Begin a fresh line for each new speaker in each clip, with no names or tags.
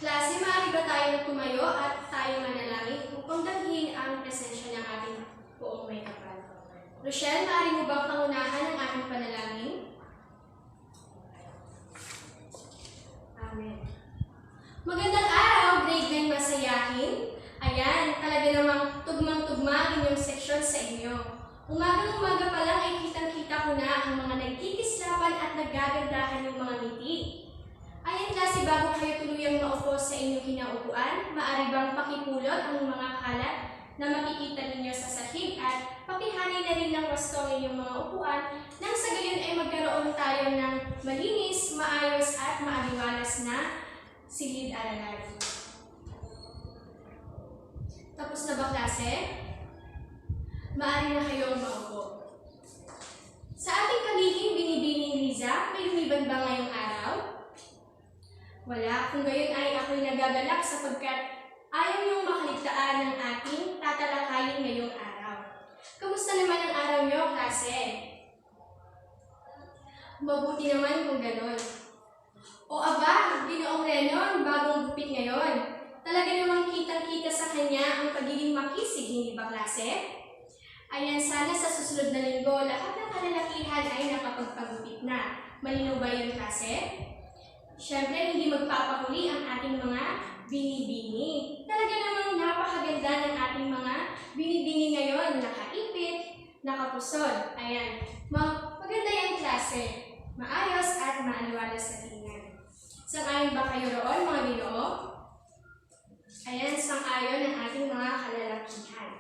Klase, maaari ba tayong tumayo at tayo manalangin upang dalhin ang presensya ng ating poong may kapal? Rochelle, maaari mo bang pangunahan ang ating panalangin? Amen. Magandang araw, grade 9 masayahin. Ayan, talaga namang tugmang-tugma ang inyong seksyon sa inyo. Umagang-umaga pa lang ay kitang-kita ko na ang mga nagkikislapan at nagagandahan ng mga ngiti. Ayan klase, bago kayo tuluyang maupo sa inyong kinaupuan, maaari bang pakipulot ang mga kalat na makikita ninyo sa sahig at pakihanin na rin ng wasto ang inyong mga upuan nang sa gayon ay magkaroon tayo ng malinis, maayos at maaliwalas na silid-aralan. Tapos na ba klase? Maaari na kayong maupo. Sa ating kamihing binibining Liza, may lumiban ba ngayong araw? Wala, kung gayon ay ako'y nagagalak sapagkat ayaw niyong makaligtaan ng ating tatalakayin ngayong araw. Kamusta naman ang araw niyo, klase? Mabuti naman kung ganon. O aba, Ginoong Renon, bagong gupit ngayon. Talaga namang kitang-kita sa kanya ang pagiging makisig, hindi ba klase? Ayan, sana sa susunod na linggo, lahat ng kalalakihan ay nakapagpagupit na. Malinaw ba yun, klase? Siyempre, hindi magpapahuli ang ating mga binibini. Talaga namang napakaganda ng ating mga binibini ngayon. Nakaipit, nakapusod. Ayan, maganda yung klase. Maayos at maaliwalas sa tingnan. Sang-ayon ba kayo roon, mga Ginoo? Ayan, sang-ayon ang ating mga kalalakihan.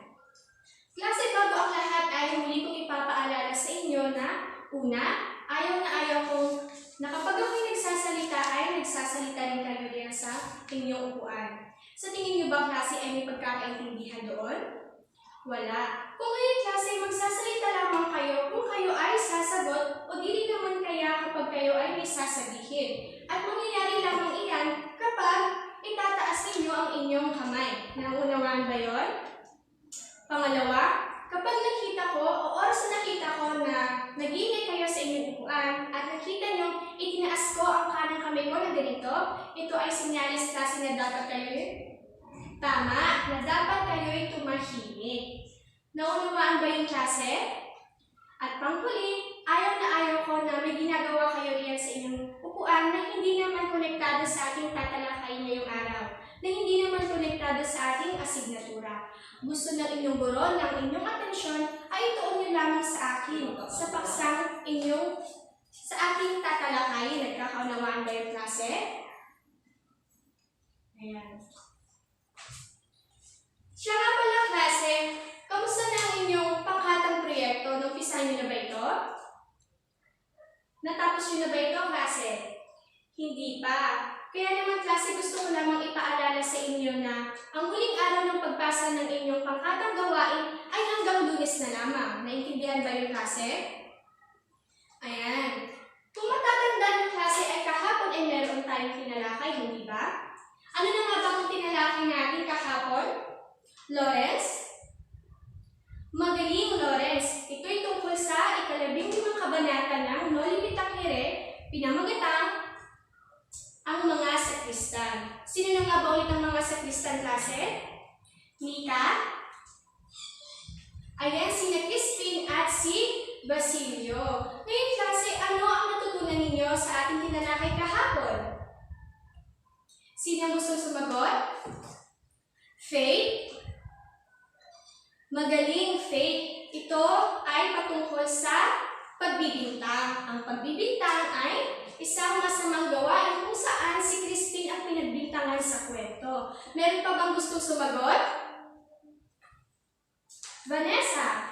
Klase, bago ang lahat ay muli kong ipapaalala sa inyo na una, ayaw kong na kapag ako'y nagsasalita ay nagsasalita rin kayo diyan sa inyong upuan. Sa tingin niyo ba, klase, ay may pagkakaintindihan doon? Wala. Kung ngayon, klase, magsasalita lamang kayo kung kayo ay sasagot o dili naman kaya kapag kayo ay may sasabihin. At mangyayari lamang iyan kapag itataas ninyo ang inyong kamay. Naunawaan ba yon? Pangalawa, kapag nakita ko o oras na nakita ko na nag-iingay kayo sa inyong upuan at nakita nyo itinaas ko ang kanang kamay ko na ganito, ito ay sinyalis klase na dapat kayo tama, na dapat kayo'y tumahimik. Naunawaan ba yung klase? At panghuli, ayaw ko na may ginagawa kayo riyan sa inyong upuan na hindi naman konektado sa ating tatalakayin ngayong araw, na hindi naman konektado sa ating asignatura. Gusto ng inyong guro ng inyong atensyon ay ituon nyo lamang sa akin, sa paksang sa ating tatalakayin. Nagkakaunawaan ba yung klase? Ayan. Siya nga pala, klase, kamusta na ang inyong pangkatang proyekto? Numpisahan nyo na ba ito? Natapos nyo na ba ito, klase? Hindi pa. Kaya naman, klase, gusto ko lamang ipaalala sa inyo na ang huling araw ng pagbasa ng inyong pangkatang gawain ay hanggang Lunes na lamang. Naintindihan ba yung klase? Ayan. Kung matatandaan ng klase ay kahapon ay meron tayong tinalakay, hindi ba? Ano na nga ba ang tinalakay natin kahapon? Lawrence? Magaling, Lawrence. Ito'y tungkol sa 15 kabanata ng Noli Me Tangere, pinamagatang ang mga sakristan. Sino na nga ba ulit ang mga sakristan, klase? Mika? Ayan, si Crispin at si Basilio. Ngayon, klase, ano ang natutunan ninyo sa ating tinalakay kahapon? Sino ang gusto sumagot? Faith? Magaling, Faith. Ito ay patungkol sa pagbibintang. Ang pagbibintang ay isang masamang gawain kung saan si Christine ang pinagbintangan sa kwento. Meron pa bang gustong sumagot? Vanessa.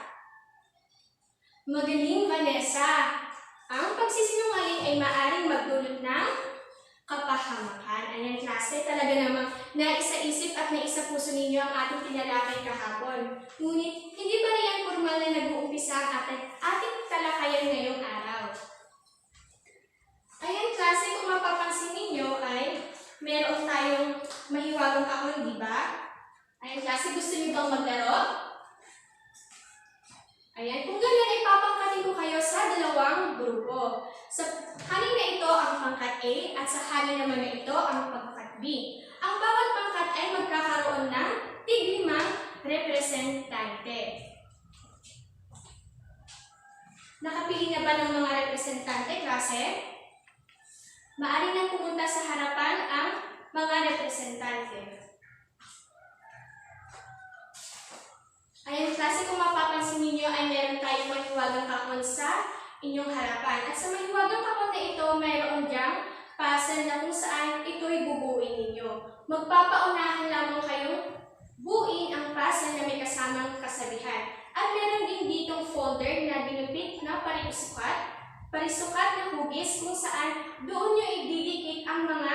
Magaling, Vanessa. Ang pagsisinungaling ay maaaring magdulot ng kapahamakan. Ayan, klase, talaga namang naisa-isip at naisa-puso ninyo ang ating tinalakay kahapon. Ngunit, hindi ba riyan formal na nag-uumpisa ang ating talakayan ngayong araw? Ayan, klase, kung mapapansin ninyo ay meron tayong mahiwagang kahon, di ba? Ayan, klase, gusto niyo bang maglaro? Ayan, kung ganyan ay papangkatin ko kayo sa dalawang grupo. Sa halin na ito ang pangkat A at sa halin bahagi naman na ito ang pangkat B. Ang bawat pangkat ay magkakaroon ng tig-5 representante. Nakapili na ba ng mga representante, klase? Maaari nang pumunta sa harapan ang mga representante. Ayan, klase, kung mapapansin ninyo ay meron tayong mahiwagang kahon sa inyong harapan. At sa mahiwagang kahon na ito, mayroon diyang puzzle na kung saan ito'y bubuin ninyo. Magpapaunahan lamang kayong buuin ang puzzle na may kasamang kasabihan. At meron din ditong folder na ginupit na parisukat na hugis kung saan doon nyo ididikit ang mga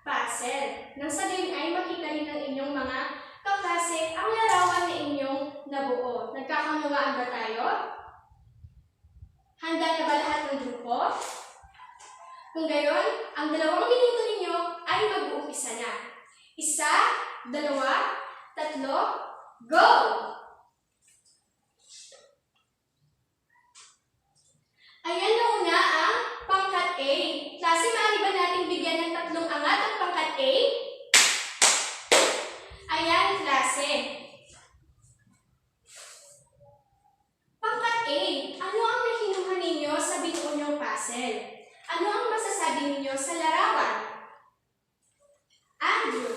puzzle. Nang sa gayon ay makita rin ng inyong mga kaklase ang larawan na inyong nabuo. Nagkakunawaan ba tayo? Handa na ba lahat ng grupo? Kung gayon, ang 2 minuto ninyo ay mag-uumpisa na. 1, 2, 3, go! Ayan na una ang pangkat A. Klase, maaari ba natin bigyan ng 3 angat ang pangkat A? Ayan, klase. Pangkat A, ano ang nakinuha ninyo sa binuo niyong puzzle? Ano ang masasabi ninyo sa larawan? Andrew.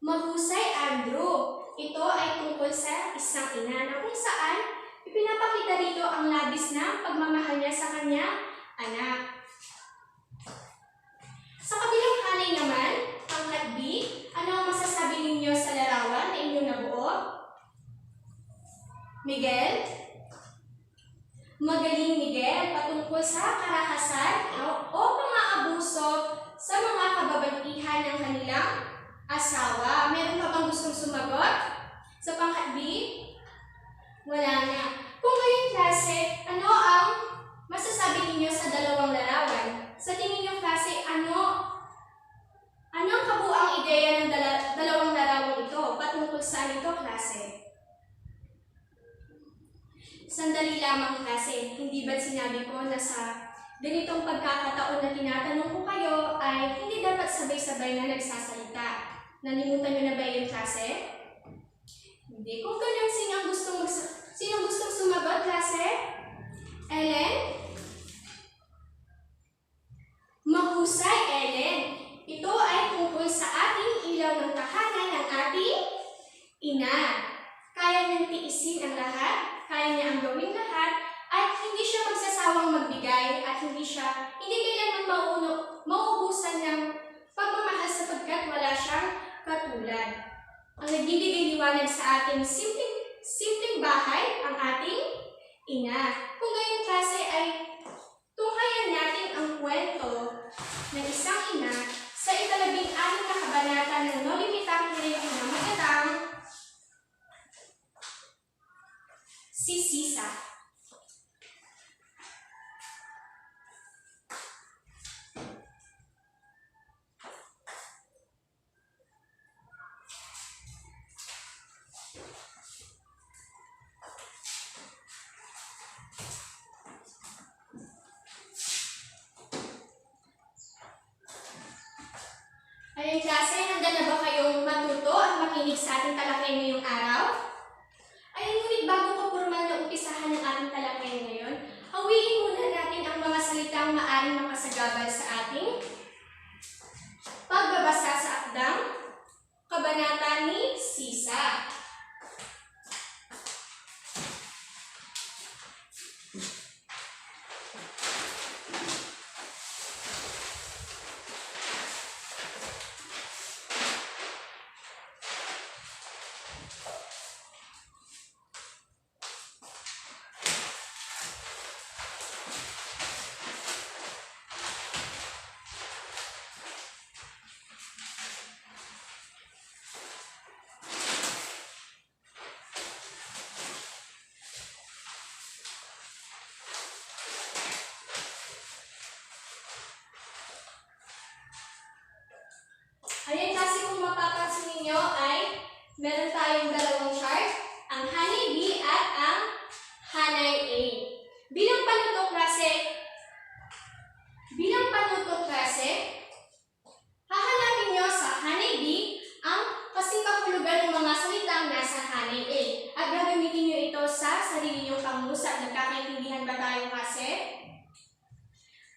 Mahusay, Andrew. Ito ay tungkol sa isang ina na kung saan ipinapakita rito ang labis na pagmamahal niya sa kanyang anak. Sa kabilang halay naman, pangkat B, ano ang masasabi ninyo sa larawan na inyong nabuo? Miguel? Magaling, Miguel, patungkol sa karakasan o pang-aabuso sa mga kababaihan ng kanilang asawa. Meron pa bang gustong sumagot? Sa pangkat B? Wala na. Kung ngayon, klase, ano ang masasabi ninyo sa 2 larawan? Sa tingin niyo, klase, ano ang kabuuang ideya ng 2 larawang ito? Patungkol saan ito, klase? Sandali lamang, klase. Hindi ba't sinabi ko na sa ganitong pagkakataon na tinatanong ko kayo ay hindi dapat sabay-sabay na nagsasalita? Nalimutan niyo na ba yun, klase? Hindi. Kung ganyan, sino gustong sumagot, klase? Ellen? Mahusay, Ellen. Ito ay tungkol sa ating ilaw ng tahanan ng ating ina. Kaya niyang tiisin ang lahat, kaya niya ang gawin lahat, at hindi siya magsasawang magbigay, at hindi kailanman mauubusan ng pagmamahal sapagkat wala siyang katulad. Ang nagbibigay liwanag sa ating simpleng bahay, ang ating ina. Kung ngayon, klase, ay tunghayan natin ang kwento ng isang ina sa 16 na kabanata ng Nolimitang Hireo na magatang si Sisa. Ayun, klase, handa na ba kayong matuto at makinig sa ating talakay ngayong araw? Ayun, ngunit bago ko formal na umpisahan ng ating talakay ngayon, hawiin muna natin ang mga salitang maaaring makasagabal sa ating pagbabasa sa akdang kabanata ni Sisa.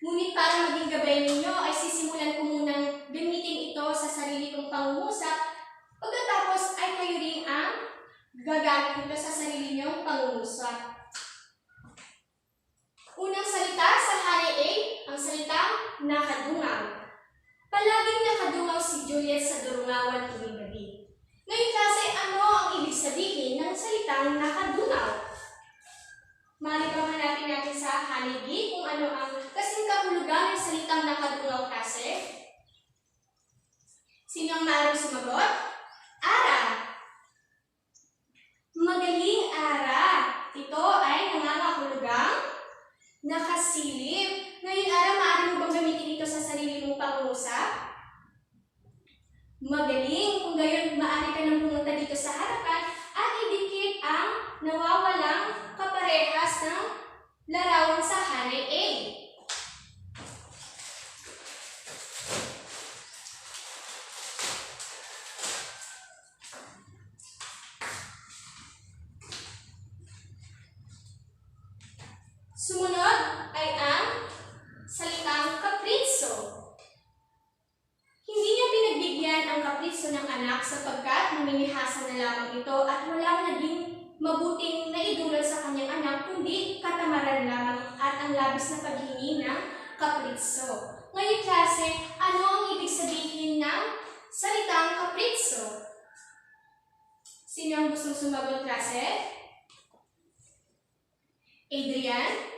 Ngunit para maging gabay ninyo ay sisimulan ko munang gamitin ito sa sarili kong pangungusap. Pagkatapos ay kayo rin ang gagamit ito sa sarili niyong pangungusap. Unang salita sa hari A, ang salitang nakadungaw. Palaging nakadungaw si Juliet sa durungawan tuwing gabi. Ngayon klase, ano ang ibig sabihin ng salitang nakadungaw? Maaari bang hanapin natin sa hari B kung ano ang kasing kahulugan ng salitang nakadungaw klase? Sino ang maaaring sumagot? Ara. Magaling, Ara. Ito ay nangangahulugang nakasilip. Ngayon, Ara, maaari mo bang gamitin ito sa sarili mong pangungusap? Magaling. Kung gayon, maaari ka nang pumunta dito sa harapan at idikit ang nawawalang kaparehas ng larawan sa hari A. Sumunod ay ang salitang kapritso. Hindi niya pinagbigyan ang kapritso ng anak sapagkat namimihasa na lamang ito at walang naging mabuting naidulot sa kanyang anak, kundi katamaran lamang at ang labis na paghingi ng kapritso. Ngayon klase, ano ang ibig sabihin ng salitang kapritso? Sino ang gustong sumagot klase? Adrian?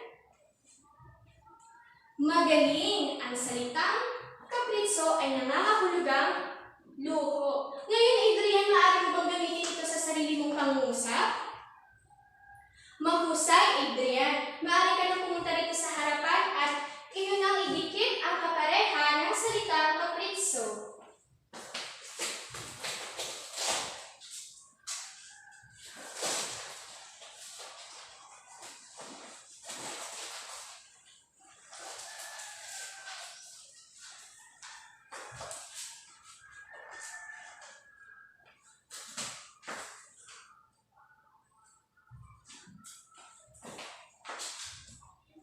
Magaling! Ang salitang kapritso ay nangangahulugang luho. Ngayon, Adrian, maaari mo bang gamitin ito sa sarili mong pangungusap? Mahusay, Adrian. Maaari ka nang pumunta rito sa harapan at iyon ang idikit ang kapareha ng salitang kapritso.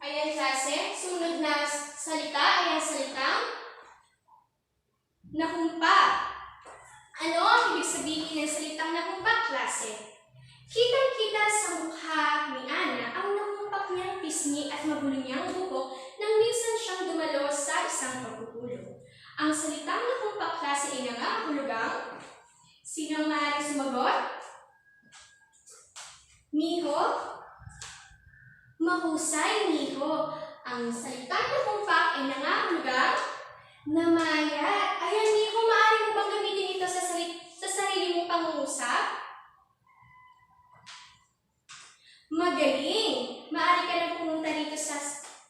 Ayan klase, sunod na salita ay ang salitang nakumpa. Ano ang ibig sabihin ng salitang nakumpa klase? Kitang-kita sa mukha ni Ana ang nakumpak niyang pisngi at magulo niyang buhok nang minsan siyang dumalo sa isang pagpupulong. Ang salitang nakumpa klase ay nangangahulugang sino ang maaaring sumagot? Miho? Mahusay, Miho. Ang salitang nakumpak ay nangangahulugang namaya. Ayan, Miho, maaari mo bang gamitin ito sa sarili mong pangungusap? Magaling! Maaari ka nang pumunta dito sa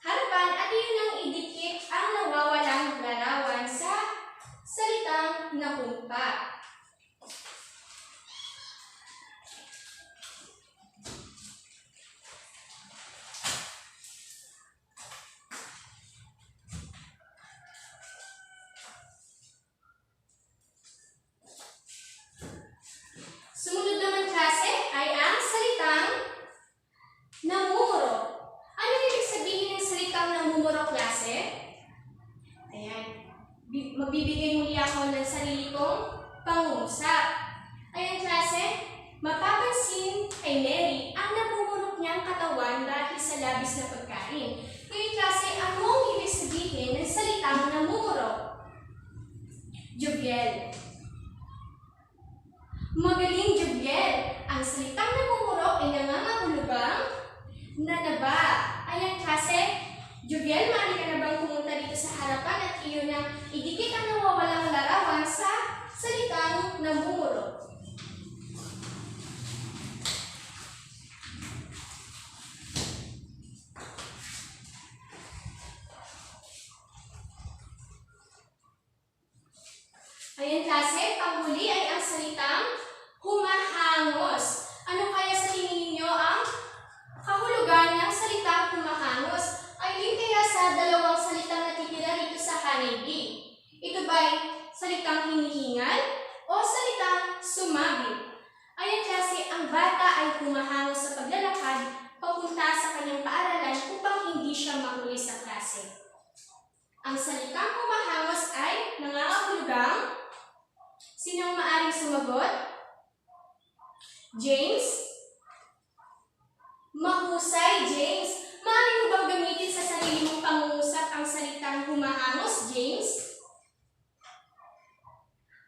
harapan at iyon ang idikit ang nawawalang larawan sa salitang nakumpak. Sumunod naman klase ay ang salitang namumuro. Ano ibig sabihin ng salitang namumuro klase? Ayan. Magbibigay muli ako ng sarili kong pangungusap. Ayan klase, mapapansin kay Mary ang namumurok niyang katawan dahil sa labis na pagkain. Ngayon klase, ano ang ibig sabihin ng salitang namumuro? Jubiel. Magaling, Jubiel! Ang salitang namumurok ay nangangahulugang nanaba. Ayan klase, Jubiel, maaari ka na bang pumunta dito sa harapan at iyon ang idikit ang nawawalang larawan sa salitang namumurok. Ayan klase, panghuli ay ang salitang humahangos. Ano kaya sa tingin ninyo ang kahulugan ng salitang humahangos? Ay kaya sa dalawang salitang natitira rito sa hari B? Ito ba'y salitang hinihingal o salitang sumabit? Ayan klase, ang bata ay humahangos sa paglalakad papunta sa kanyang paaralan upang hindi siya mahuli sa klase. Ang salitang humahangos ay nangangahulugang. Sinong maaring sumagot? James? Mahusay, James. Maaari mo bang gamitin sa sarili mong pangungusap ang salitang humahangos, James?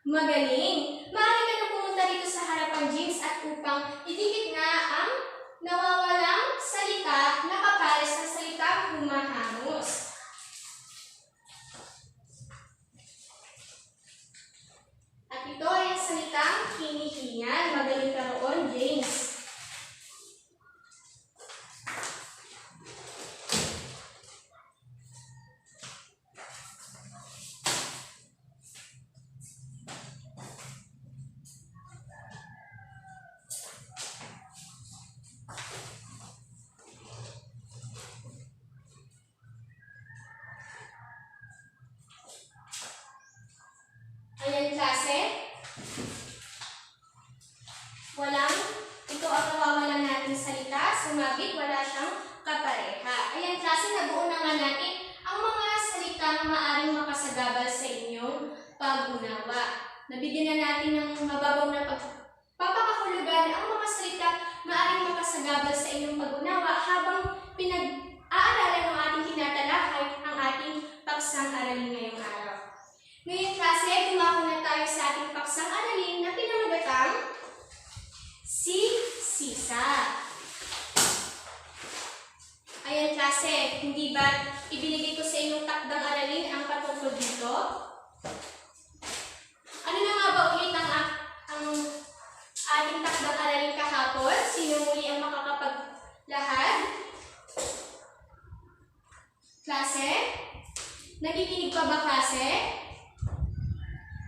Magaling! Maaari ka na pumunta dito sa harapan, James, at upang idikit nga ang nawawalang salita na kapares ng salitang humahangos. At ito ay ang salitang hinihingal. Magaling ka roon, James. Ayan, klase. Ito ang nawawalan natin salita. Sumabit, wala siyang kapareha. Ayan, klase, nabuo na nga natin ang mga salitang maaring makasagabal sa inyong pag-unawa. Nabigyan na natin ng mababaw na pagpapakahulugan ang mga salita maaring makasagabal sa inyong pag-unawa habang pinag-aaralan ng ating tinatalakay ang ating paksang aralin ngayong araw. Ngayon, klase, dumako na tayo sa ating paksang aralin na pinamagatang si Sisa. Ayan, klase, hindi ba ibinigay ko sa inyong takdang aralin ang patungkol dito? Ano na nga ba ulit ang ating takdang aralin kahapon? Sino muli ang makakapaglahad? Klase? Nakikinig pa ba, klase?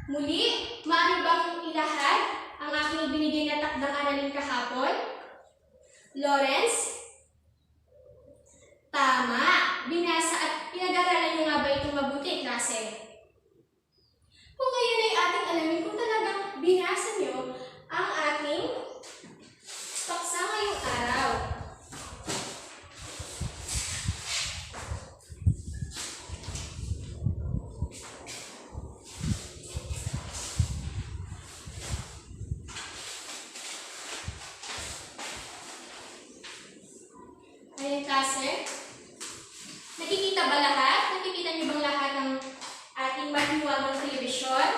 Muli, maaari bang ilahad ang aking ibinigay na takdang aralin kahapon? Lawrence? Tama! Binasa at pinag-aralan niyo nga ba itong mabuti, klase? Kung ngayon ay ating alamin kung talagang binasa niyo ang ating paksa ngayong araw. Ayan, klase. Nakikita ba lahat? Nakikita niyo bang lahat ng ating mahiwagang telebisyon?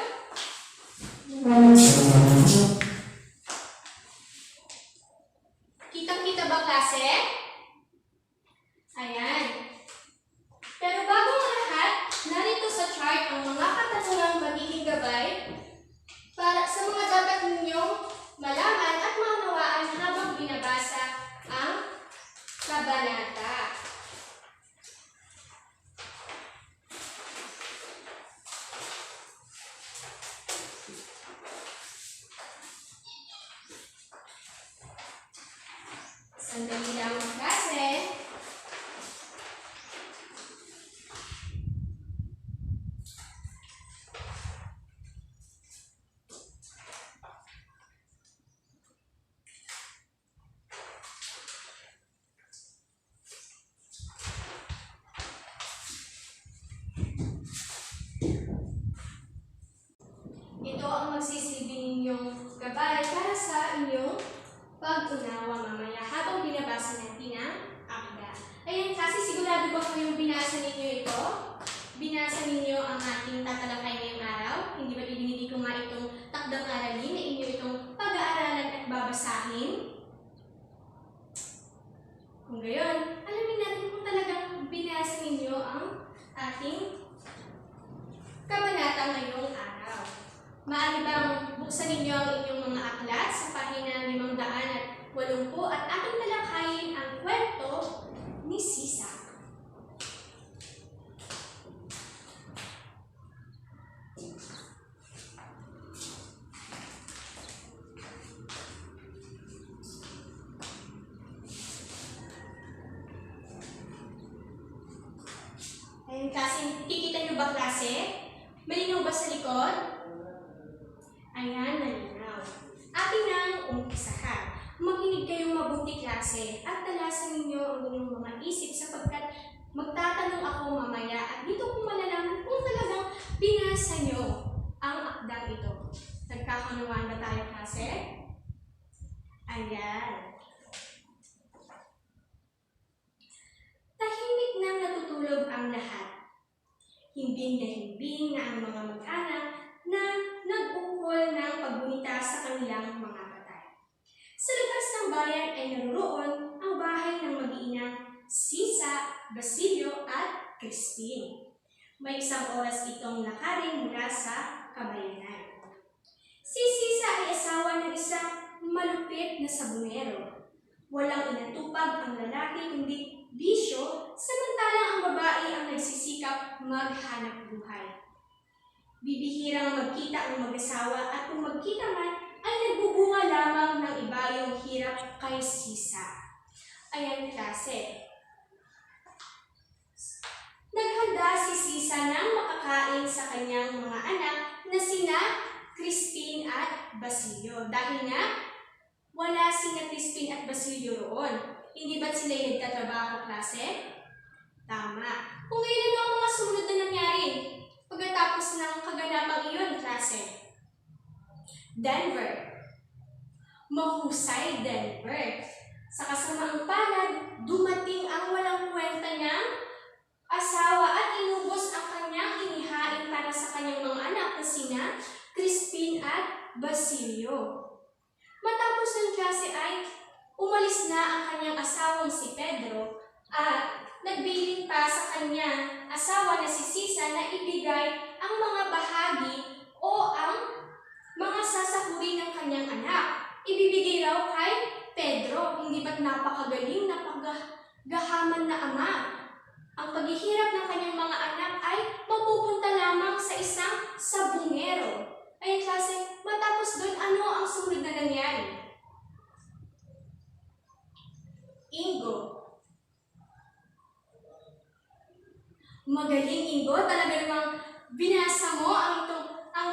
Kitang-kita ba, klase? Ayan. Pero bago ang lahat, narito sa chart ang mga katanungang magiging gabay para sa mga dapat ninyong malaman at maunawaan habang binabasa ang kabanata. Sandali lang, klase. Ito ang magsisilbi ninyong gabay para sa inyong pag-unawa mamaya habang binabasa natin ang akda. Ayan, kasi sigurado ba kayong binasa ninyo ito? Binasa ninyo ang ating tatalakay ngayong araw? Hindi ba ibinigay ko nga itong takdang aralin na inyo itong pag-aaralan at babasahin? Kung gayon, alamin natin kung talagang binasa ninyo ang ating kabanata ngayong araw. Maaari bang buksan ninyo ang inyong mga aklat sa pahina 580 at ating talakayin ang kwento ni Sisa. Ayun, klase, kikita nyo ba, klase? Malinaw ba sa likod? Ayan, malinaw. Ating nang umpisahan. Makinig kayong mabuti, klase, at talasan ninyo ang inyong mga isip sapagkat Magtatanong ako mamaya at dito ko malalaman kung talagang binasa nyo ang akdang ito. Nagkakaunawaan ba tayo, klase? Ayan. Tahimik nang natutulog ang lahat. Himbing na ang mga mag-anak na nag-ukol ng paggunita sa kanilang mga patay. Sa labas ng bayan ay naroon ang bahay ng mag-iinang Sisa, Basilio at Crispin. May isang oras itong lakarin mula sa kabayanan. Si Sisa ay asawa ng isang malupit na sabungero. Walang inatupag ang lalaki kundi bisyo, samantalang ang babae ang nagsisikap maghanap buhay. Bibihirang magkita ang mag-asawa at kung magkita man ay nagbubunga lamang ng ibayong hirap kay Sisa. Ayan, klase. Naghanda si Sisa ng makakain sa kanyang mga anak na sina Crispin at Basilio. Dahil nga, wala sina Crispin at Basilio roon. Hindi ba't sila'y nagtatrabaho, klase? Tama. Kung ngayon ang mga sumunod na nangyari pagkatapos ng kaganapang iyon, klase? Denver. Mahusay, Denver. Sa kasamaang palad, dumating ang walang kwenta niyang asawa at inubos ang kanyang inihain para sa kanyang mga anak na sina Crispin at Basilio. Matapos ng klase ay umalis na ang kanyang asawang si Pedro at nagbilin pa sa kanyang asawa na si Sisa na ibigay ang mga bahagi o ang mga sasakuri ng kanyang anak. Ibibigay raw kay Pedro. Hindi ba't napakagaling, napagahaman na ama? Ang paghihirap ng kanyang mga anak ay mapupunta lamang sa isang sabungero. Ayun, klase, matapos doon, ano ang sumunod na nangyari? Ingo. Magaling, Ingo. Talaga namang binasa mo ang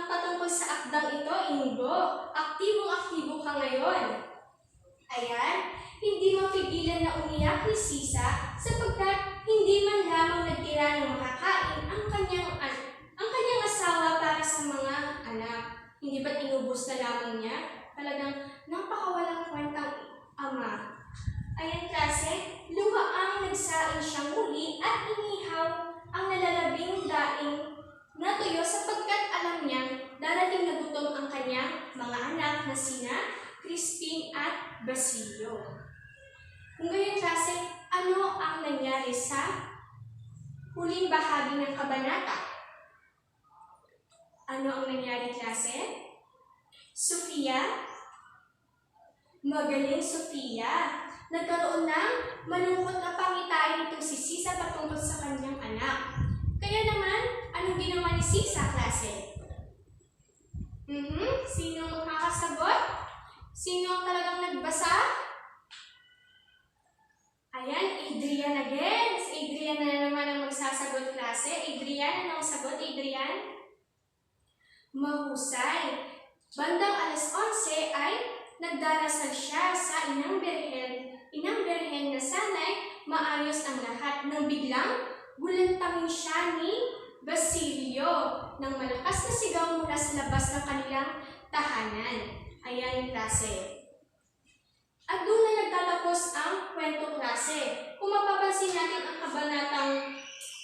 patungkol sa akdang ito, Ingo. Aktibong-aktibo ka ngayon. Ayan, hindi mapigilan na umiyak ni Sisa sapagkat hindi man lamang nagtira ng makakain ang kanyang asawa para sa mga anak. Hindi ba't inubos na lamang niya? Talagang napakawalang kwentang ama. Ayan, klase, lumaang nagsaing siyang muli at inihaw ang nalalabing daing na tuyo sapagkat alam niyang darating na gutom ang kanyang mga anak na sina Crispin at Basilio. Kung ganyan, klase, ano ang nangyari sa huling bahagi ng kabanata? Ano ang nangyari, klase? Sofia? Magaling, Sofia. Nagkaroon ng malungkot na pangitain itong si Sisa patungkol sa kanyang anak. Kaya naman, anong ginawa ni Sisa, klase? Sino ang makakasagot? Sino ang talagang nagbasa? Ayan, Adrian again. Si Adrian na naman ang magsasagot, klase. Adrian, ano ang sagot, Adrian? Mahusay. Bandang alas 11 ay nagdarasal siya sa Inang Birhen na sana'y maayos ang lahat. Nang biglang, gulantangin siya ni Basilio nang malakas na sigaw mula sa labas ng kanilang tahanan. Ayan, klase. At doon na nagtatapos ang kwento, klase. Kung mapapansin natin ang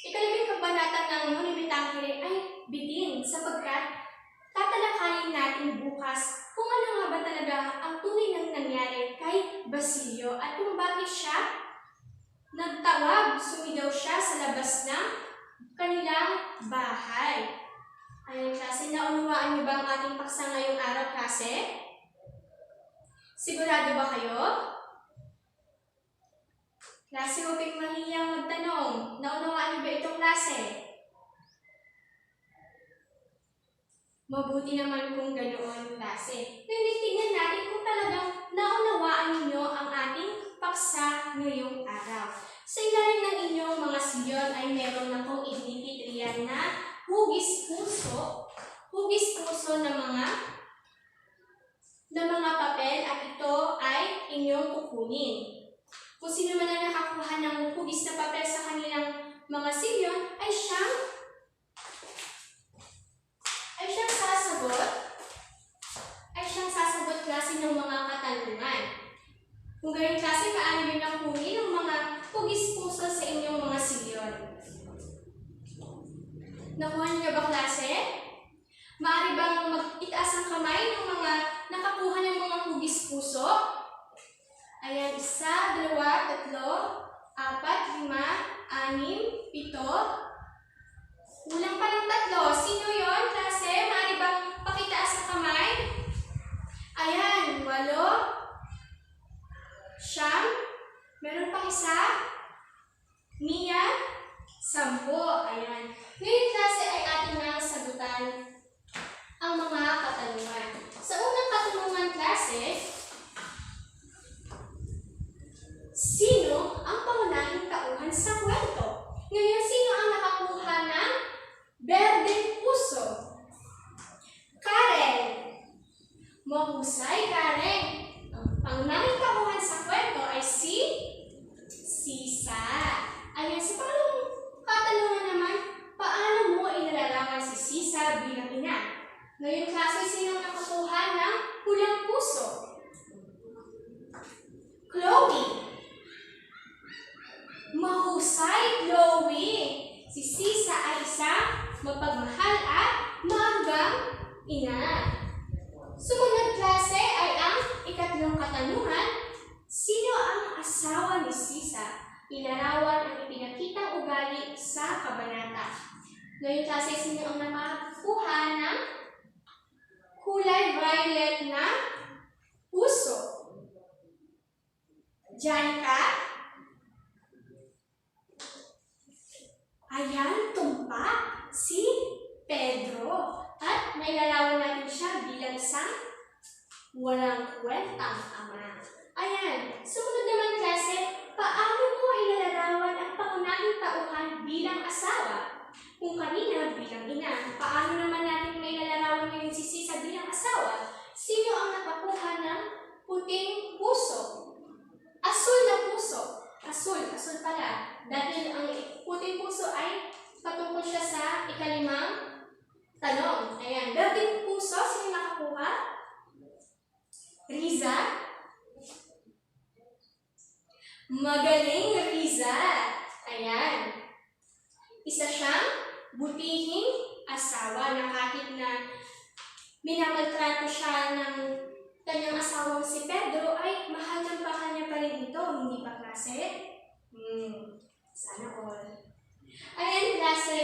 ikalabing kabanata ng Nonibitangere ay bitin sapagkat tatalakayin natin bukas kung ano nga ba talaga ang tunay nang nangyari kay Basilio at kung bakit siya nagtawag, sumigaw siya sa labas ng kanilang bahay. Ayan, klase, naunawaan niyo ba ang ating paksa ngayong araw, klase? Sigurado ba kayo? Klase, huwag kayong mahihiyang magtanong. Naunawaan niyo ba itong klase? Mabuti naman kung ganoon, klase. Ngayon, tingnan natin kung talagang naunawaan ninyo ang ating paksa ngayong araw. Sa ilalim ng inyong mga silyon ay meron na kong idinipitriyan na hugis puso ng mga papel at ito ay inyong kukunin. Kung sino man ang nakakuha ng hugis na papel sa kanilang mga silyon ay siyang sasagot klase ng mga katanungan. Kung ganyan klase, paano nyo nakunin ng mga hugis puso sa inyong mga silyon? Nakuha nyo na ba klase? Maaari bang itaas ang kamay ng mga nakakuha ng mga hugis puso? Ayan, 1, 2, 3, 4, 5, 6, 7. Kulang pa ng 3. Sino yon, klase? Maaari bang pakitaas ang kamay? Ayan, 8, 9. Meron pang isa. Mia, 10. Ayan. Ngayon klase ay atin nang sagutan ang mga katanungan. Sa unang katanungan klase, sino ang pangunahing tauhan sa kwento? Ngayon, sino ang nakakuha ng berdeng puso? Karen. Mahusay, Karen. Ang pangunahing tauhan sa kwento ay si Sisa. Ayan, sa pangalawang katanungan naman, paano mo inilarawan si Sisa bilang ina? Ngayon, klase, sino ang nakakuha ng pulang puso? Chloe. Mahusay, Chloe. Si Sisa ay isang mapagmahal at maagang ina. Sumunod klase ay ang ikatlong katanungan. Sino ang asawa ni Sisa? Inarawan ang ipinakitang ugali sa kabanata. Ngayon klase, sino ang nakakuha ng kulay violet na puso? Janica. Ayan, tumpak si Pedro. At nailarawan natin siya bilang isang walang kwentang ama. Ayan, sumunod naman klase, paano mo ilalarawan ang pangunahing tauhan bilang asawa? Kung kanina bilang ina, paano naman natin mailalarawan ngayon si Sisa bilang asawa? Sino ang nakakuha ng puting puso? Asul na puso. Asul pala. Dahil ang puting puso ay patungkol siya sa ikalimang tanong. Ayan, berdeng puso, sino nakakuha? Riza. Magaling, Riza. Ayan. Isa siyang butihing asawa na kahit na minamaltrato siya ng kanyang asawang si Pedro, ay mahal ng mahal niya pa rin ito. Hindi ba klase? Sana all. Ayan klase,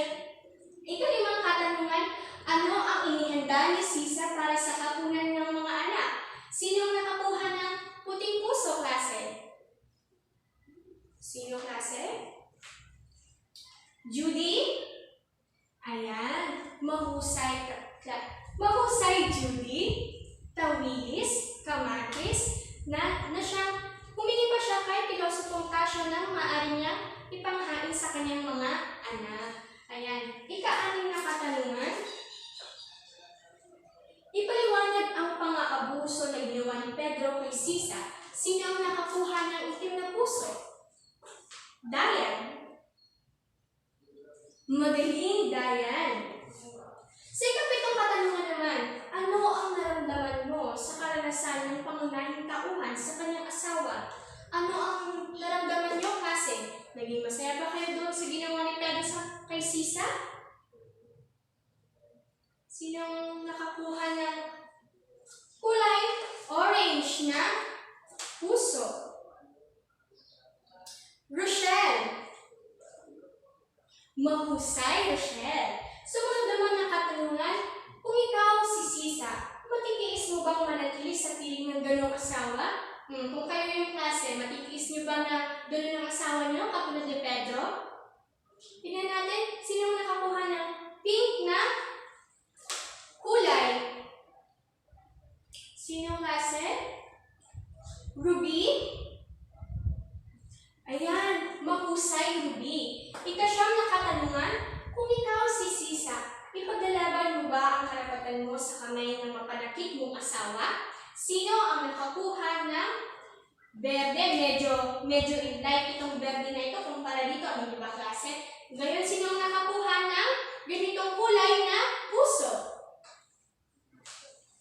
ikalimang katanungan, ano ang inihanda ni Sisa para sa hapunan ng mga anak? Sino ang nakakuha ng puting puso, klase? Sino, klase? Judy? Ayan, mahusay Judy, tawilis, kamatis, na siyang humingi pa siya kay Pilosopong Casio ng maaari niyang ipanghain sa kanyang mga anak. Ayan, ika-anim na katanungan. Ipaliwanag ang pang-aabuso na ginawa ni Pedro kay Sisa. Sino ang nakakuha ng itim na puso? Dayan. Magaling, Dayan. Sa ikapitong katanungan naman, ano ang naramdaman mo sa karanasan ng pangunahing tauhan sa kanyang asawa? Ano ang naramdaman niyo kasi? Naging masaya ba kayo doon sa ginawa ni Pedro kay Sisa? Sinong nakakuha ng kulay orange na puso? Rochelle. Mahusay, Rochelle. Sumunod naman ng katanungan, kung ikaw si Sisa, matitiis mo bang manatili sa piling ng ganong asawa? Kung kayo yung klase, matitiis niyo ba na gano'n ang asawa niyo katulad ni Pedro? Tingnan natin, sino nakakuha ng pink na kulay? Sino klase? Ruby? Ayan, mahusay, Ruby. Ikasyam na katanungan, kung ikaw si Sisa, ipaglalaban mo ba ang karapatan mo sa kamay ng mapanakit mong asawa? Sino ang nakakuha ng berde? Medyo light itong berde na ito kumpara dito. Ano ba klase? Ngayon, sinong nakakuha ng ganitong kulay na puso?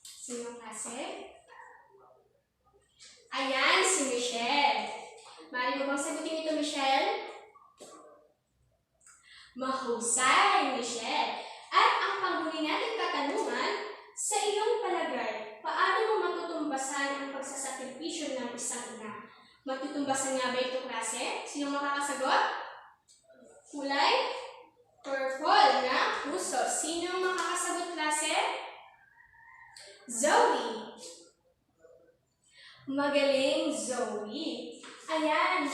Sinong klase? Ayan, si Michelle. Maaari mo bang sagutin ito, Michelle? Mahusay, Michelle. At ang panghuli nating katanungan, sa iyong palagay, paano mo matutumbasan ang pagsasakripisyo ng isang ina? Matutumbasan nga ba ito, klase? Sino makakasagot? Kulay purple na puso. Sino makakasagot, klase? Zoe. Magaling, Zoe. Ayan.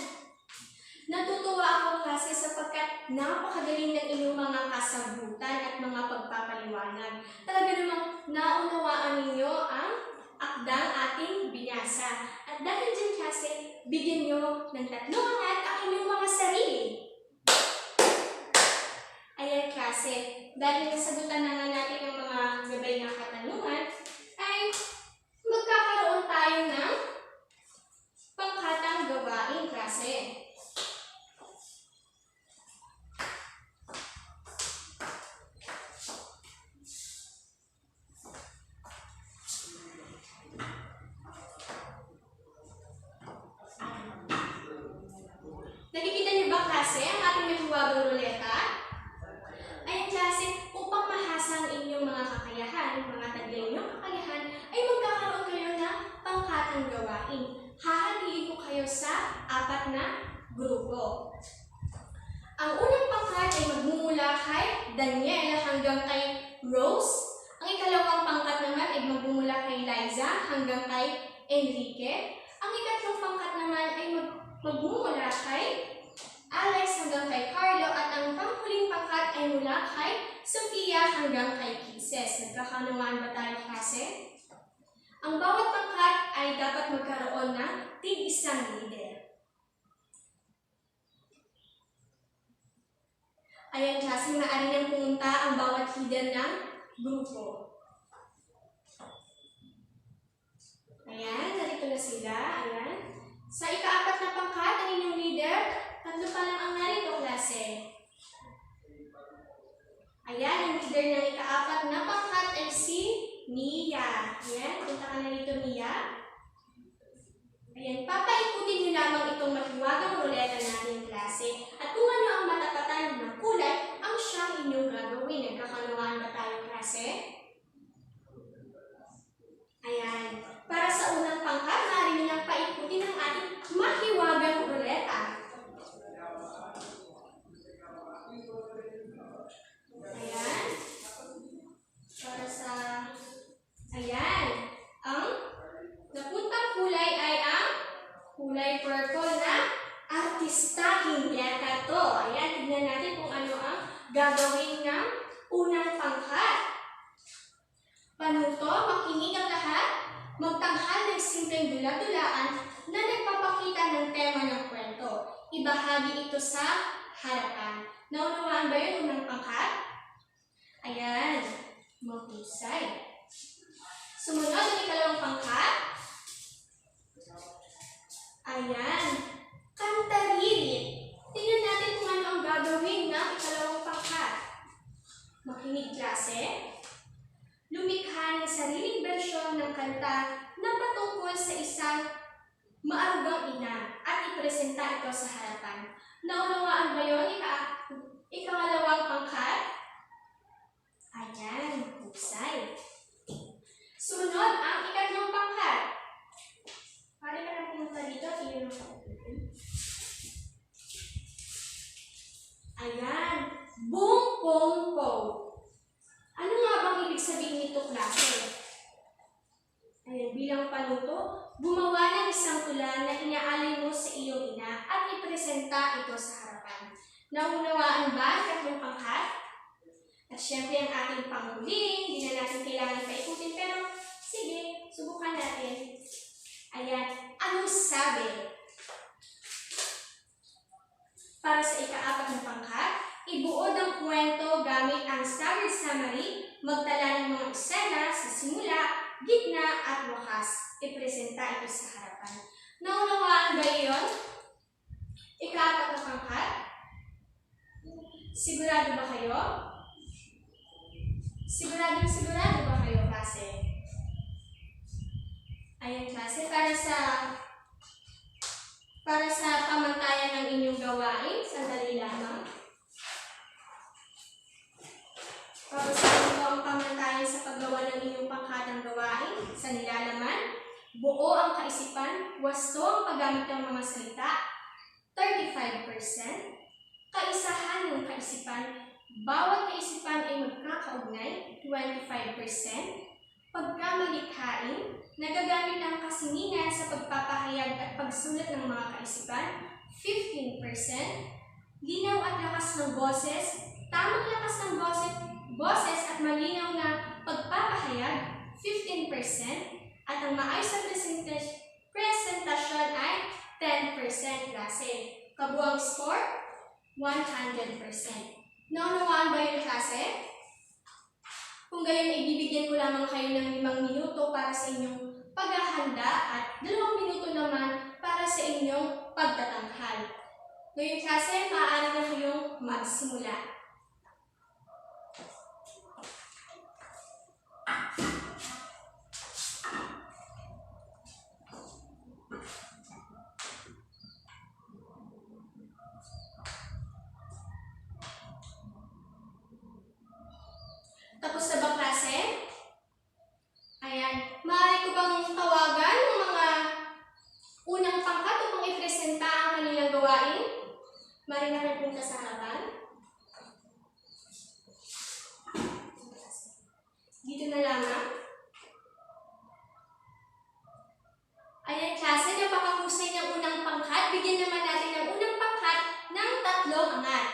Natutuwa ako, klase, sapagkat napakagaling ng inyong mga kasagutan at mga pagpapaliwanag. Talaga namang naunawaan ninyo ang akdang ating binasa. At dahil dyan, klase, bigyan nyo ng 3 angat ang inyong mga sarili. Ayan, klase, dahil nasagutan na nga natin ang mga gabay na katanungan, ay magkakaroon tayo ng pangkatang gawain, klase. Nakikita niyo ba, klase, ang ating may huwagang ruleta? Ayan, klase, upang mahasa ang inyong mga kakayahan, mga taglay ninyong kakayahan, ay magkakaroon kayo ng pangkatang gawain. Hahatiin ko kayo sa 4 na grupo. Ang unang pangkat ay magmumula kay Daniel hanggang kay Rose. Ang ikalawang pangkat naman ay magmumula kay Liza hanggang kay Enrique. Ang ikatlong pangkat naman ay magmumula kay Alex hanggang kay Carlo. At ang panghuling pangkat ay mula kay Sofia hanggang kay Kisses. Nagkakaunawaan ba tayo, klase? Ang bawat pangkat ay dapat magkaroon ng tig-isang leader. Ayan, klase, maaari nang pumunta ang bawat leader ng grupo. Ayan, narito na sila. Ayan. Sa ika-4 na pangkat, ang inyong leader, 3 pa lang ang narito, klase. Ayan, ang leader ng ika-4 na pangkat ay si Mia. Ayan, punta ka na dito, Mia. Ayan, papaikutin nyo lamang itong mahiwagang ruleta natin, klase. At kung ano ang matapatan ng kulay, ang siyang inyong gagawin. Nagkakaunawaan ba tayo, klase? Ayan. Para sa unang pangkat, maaari nyo lang paikutin ang ating mahiwagang ruleta. Ayan. Para sa... Ayan. Ang napuntang kulay ay ang kulay purple na artistahin yata to. Ayan, tignan natin kung ano ang gagawin ng unang pangkat. Panuto, makinig ang lahat, magtanghal ng simpleng dula-dulaan na nagpapakita ng tema ng kwento. Ibahagi ito sa harapan. Naunawaan ba yun unang pangkat? Ayan, mahusay. Sumunod ang ikalawang pangkat. Ayan, kantaririt. Tingnan natin kung ano ang gagawin ng ikalawang pangkat. Makinig, klase. Lumikha ng sariling bersyon ng kanta na patungkol sa isang maarugang ina at ipresenta ito sa harapan. Naunawaan ba yun? Ikalawang pangkat? Ayan, husay. Sunod ang ikatlong pangkat. Pwede ka na pumunta dito. Tingnan mo. Ayan, bung-pong-pong. Ano nga bang ibig sabihin nito, klase? Ayan, bilang panuto, gumawa ng isang tula na inaalay mo sa iyong ina at ipresenta ito sa harapan. Naunawaan ba ang tatlong pangkat? At syempre ang ating panghuli, hindi na natin kailangan paikutin, pero sige, subukan natin. Ayan, anong sabi? Para sa ika-4 na pangkat, ibuod ang kwento gamit ang staggered summary, magtala ng mga eksena sa simula, gitna at wakas. Ipresenta ito sa harapan. Naunawaan ba iyon? Ika-4 na pangkat? Sigurado ba kayo? Sigurado ba kayo, klase? Ayan, klase, para sa pamantayan ng inyong gawain, sandali lamang. Para sa ang pamantayan sa paggawa ng inyong pangkatang gawain, sa nilalaman, buo ang kaisipan, wasto ang paggamit ng mga salita, 35%, kaisahan ng kaisipan, bawat kaisipan ay magkakaugnay, 25%, pagkamalikhain, nagagamit ang kasinginan sa pagpapahayag at pagsulat ng mga kaisipan, 15%, linaw at lakas ng boses, tamang lakas ng boses at malinaw na pagpapahayag, 15%, at ang maayos na presentasyon ay 10%, klase. Kabuang score, 100%. Naunawaan ba yung klase? Kung gayon, ibibigyan ko lamang kayo ng 5 minuto para sa inyong paghahanda at 2 minuto naman para sa inyong pagtatanghal. Ngayon klase, maaari na kayong magsimula. Tapos na ba klase? Ayan. Maaari ko bang tawagan ng mga unang pangkat upang ipresenta ang kanilang gawain? Maaari na kayo punta sa harapan. Dito na lamang. Ayan klase, napakahusay ng unang pangkat. Bigyan naman natin ng unang pangkat ng 3 angat.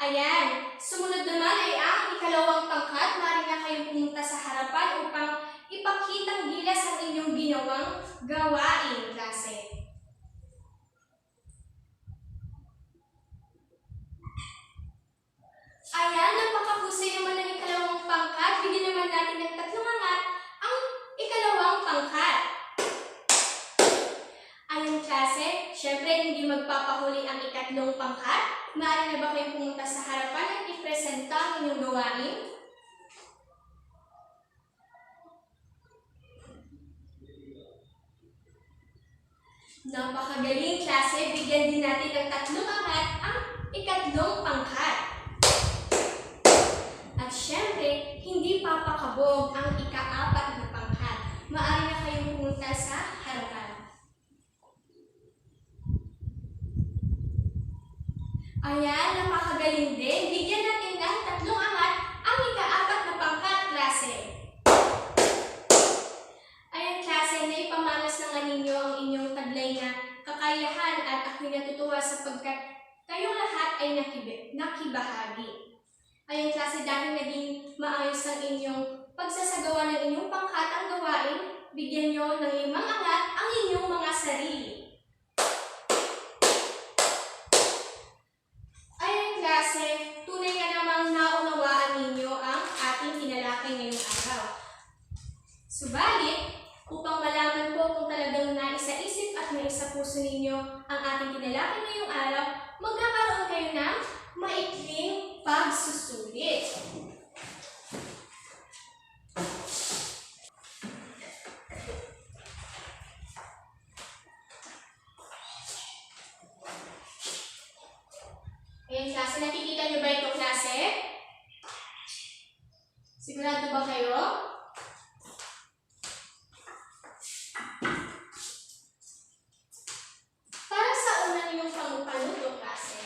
Ayan. Sumunod naman ay ang ikalawang pangkat. Maaari na kayong pumunta sa harapan upang ipakitang gilas ang inyong ginawang gawain, klase. Ayan, napakahusay naman ng ikalawang pangkat. Bigyan naman natin ng 3 angat ang ikalawang pangkat. Ayan, klase. Siyempre, hindi magpapahuli ang ikatlong pangkat. Maaari na ba kayong pumunta sa harapan at ipresenta ang inyong gawain? Napakagaling, klase. Bigyan din natin ng 3 angat ang ikatlong pangkat. At syempre, hindi papakabog ang ika-4 na pangkat. Maaari na kayong pumunta sa harapan. Ayan, napakagaling din. Bigyan natin ng 3 angat ang ika-4 na pangkat, klase. Ayan, klase, naipamalas na nga ninyo ang inyong taglay na kakayahan at ako'y natutuwa sapagkat kayong lahat ay nakibahagi. Ayan, klase, dahil naging maayos ang inyong pagsasagawa ng inyong pangkatang gawain, bigyan nyo ng 5 angat ang inyong mga sarili. Klase, tunay nga namang naunawaan ninyo ang ating tinalakay ngayong araw. Subalit, upang malaman po kung talagang naisa-isip at naisa-puso ninyo ang ating tinalakay ngayong araw, magkakaroon kayo ng maikling pagsusulit. Ayan, klase, nakikita nyo ba ito, klase? Sigurado ba kayo? Para sa una ninyong panuto, klase.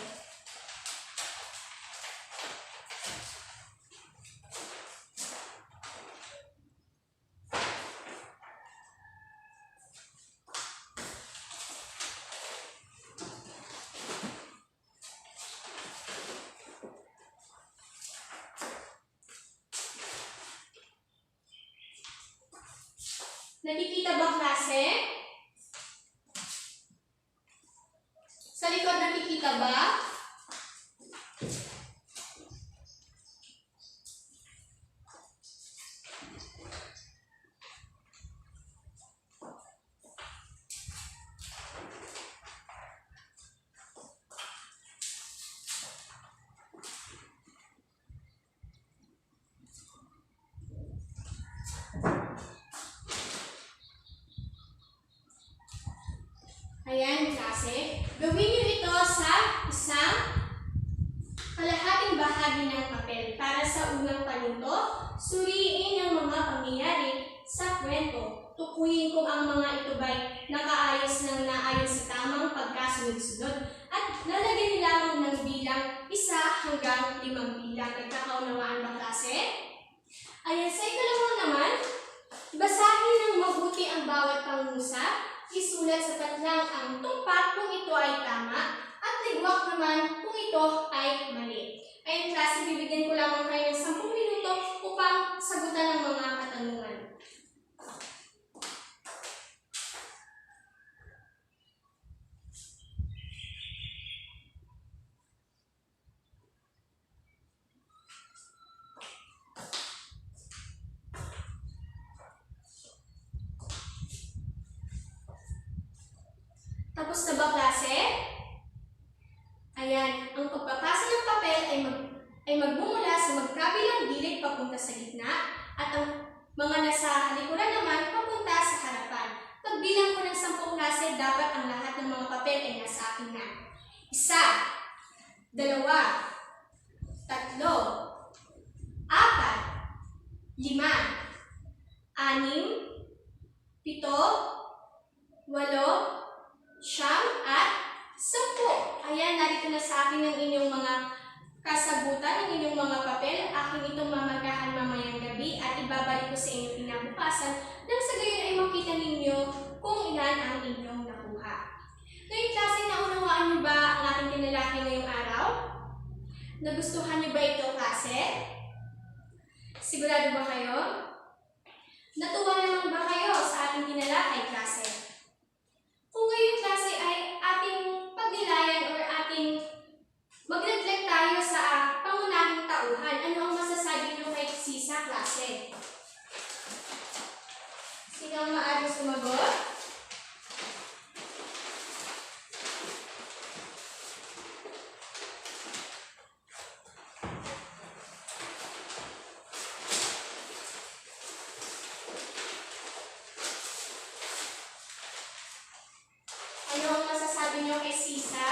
Nakikita ba, klase? Sa likod nakikita ba? Ayan, klase. Gawin niyo ito sa isang kalahating bahagi ng papel. Para sa unang paninto, suriin ang mga pangyayari sa kwento. Tukuyin kung ang mga ito ba'y nakaayos ng naayon sa tamang pagkasunod-sunod. At lalagyan niyo lamang ng bilang 1 hanggang 5 bilang. Nagkakaunawaan ba, klase? Ayan, sa ikalawang naman, basahin ng mabuti ang bawat pangungusap. Isulat sa patlang ang tumpak kung ito ay tama at ligwak naman kung ito ay mali. Ayun, klase, bibigyan ko lamang kayo ng 10 minuto upang sagutan ang mga katanungan. Tapos na ba, klase? Ayan, ang pagpapasa ng papel ay magmumula sa magkabilang gilid papunta sa gitna at ang mga nasa halikuran naman papunta sa harapan. Pagbilang ko ng 10 klase, dapat ang lahat ng mga papel ay nasa akin na. 1, 2, 3, 4, 5, 6, 7, 8, 9 at 10. Ayan, narito na sa akin ang inyong mga kasagutan, ang inyong mga papel. Aking itong mamarkahan mamayang gabi at ibabalik ko sa inyo kinabukasan nang sa gayon ay makita ninyo kung ilan ang inyong nakuha. Ngayong klase, naunawaan niyo ba ang ating tinalakay ngayong araw? Nagustuhan niyo ba ito, klase? Sigurado ba kayo? Natuwa naman ba kayo sa ating tinalakay, klase? Kung ngayong klase ay ating pagnilayan or ating mag-reflect tayo sa pangunahing tauhan, ano ang masasabi niyo kay Sisa, klase? Sino ang maaaring sumagot? Ano ang masasabi niyo kay Sisa?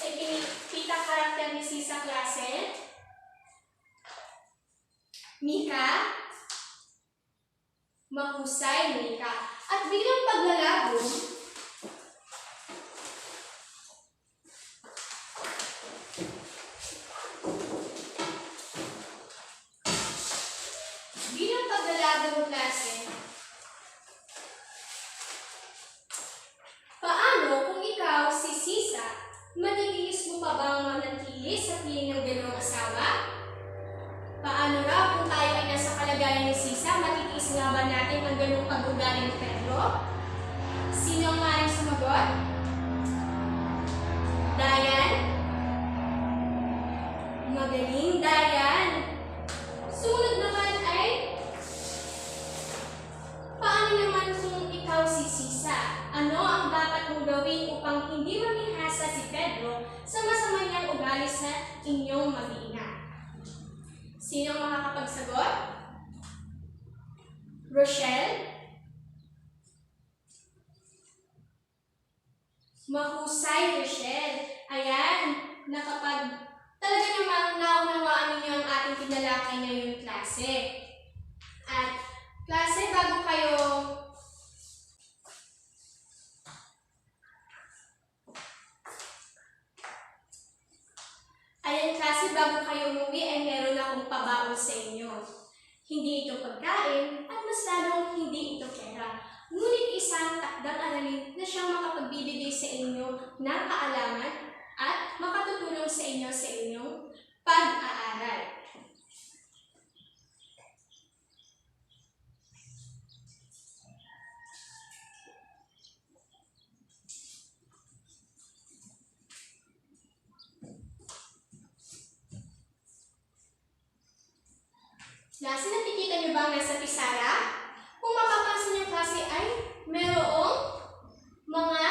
Sa ipinakita karakter ni Sisa, klase? Mika? Mahusay, Mika. At bilang paglalabo, mo, klase, paano kung ikaw, si Sisa, matitiis mo pa bang manatili sa piling ng dalawang asawa? Paano raw kung tayo ay nasa kalagayan ni Sisa, matitiis nga ba natin ang ganung pag-ugali ni Pedro? Sino ang maaaring sumagot? Dayan? Magaling, Dayan. Sumunod naman ay, paano naman kung ikaw si Sisa? Ano ang dapat mong gawin upang hindi mamihasa si Pedro sa masama niyang ugali sa inyong mag-iina? Sino ang makakapagsagot? Rochelle? Mahusay, Rochelle. Ayan, talaga namang naunawaan ninyo ang ating tinalakay ngayong klase. At klase, bago kayo umuwi ay meron akong pabaon sa inyo. Hindi ito pagkain at mas lalong hindi ito pera. Ngunit isang takdang aralin na siyang makapagbibigay sa inyo ng kaalaman at makatutulong sa inyong pag-aaral. Klase, nakikita niyo ba ang nasa pisara? Kung mapapansin niyo, klase, ay mayroong mga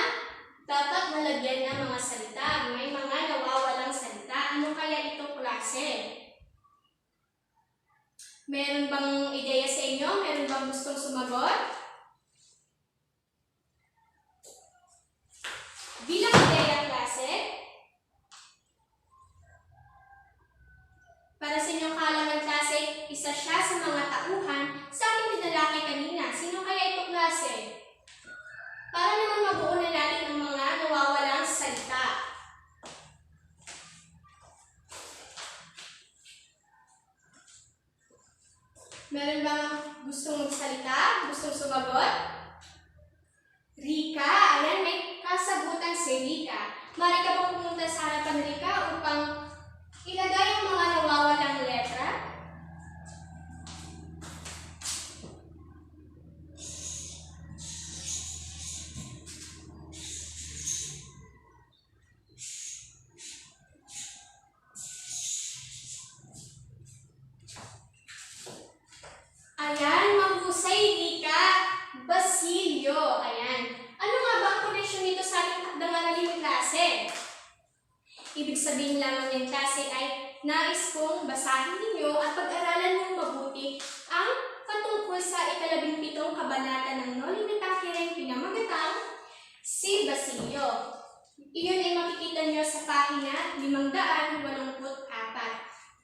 dapat nalagyan ng mga salita. May mga nawawalang salita. Ano kaya ito, klase? Meron bang ideya sa inyo? Meron bang gustong sumagot? para naman mabuo na natin ang mga nawawalang salita. Meron bang gustong magsalita? Gustong sumagot? Rika, ayan, may kasagutan si Rika. Mari ka ba pumunta sa harapan, Rika, upang ilagay ang mga nawawalang letra? Ayan, mahusay, Rika. Basilio. Ayan. Ano nga ba ang koneksyon nito sa ating takdang aralin klase? Ibig sabihin lamang ng klase ay nais kong basahin ninyo at pag-aralan ng mabuti ang patungkol sa ika-17 kabanata ng Noli Me Tangere pinamagatang si Basilio. Iyon ay makikita nyo sa pahina 584.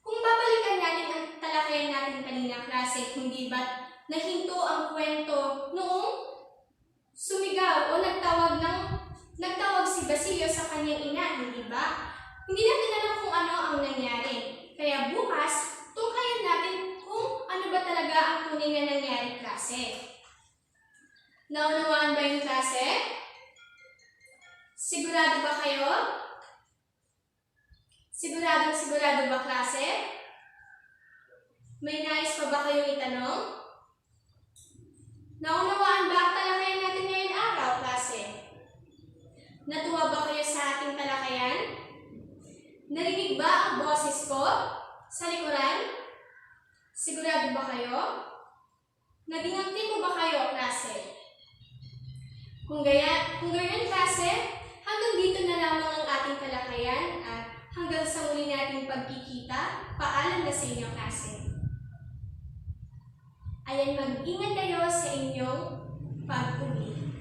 Kung babalikan natin ang talakayan natin kanina klase, hindi ba't nahinto ang kwento noong sumigaw o nagtawag si Basilio sa kanyang ina, hindi ba? Hindi natin alam kung ano ang nangyari. Kaya bukas, tungkayan natin kung ano ba talaga ang tunay na nangyari klase. Naunawaan ba yung klase? Sigurado ba kayo? Sigurado ba klase? May nais pa ba kayong itanong? Naunawaan ba ang talakayan natin ngayon araw, klase? Natuwa ba kayo sa ating talakayan? Narinig ba ang boses ko sa likuran? Sigurado ba kayo? Naging aktibo ba kayo, klase? Kung ganyan, klase, hanggang dito na lamang ang ating talakayan at hanggang sa muli nating pagkikita, paalam na sa inyo, klase. Ayan, mag-ingat kayo sa inyong pag-uwi.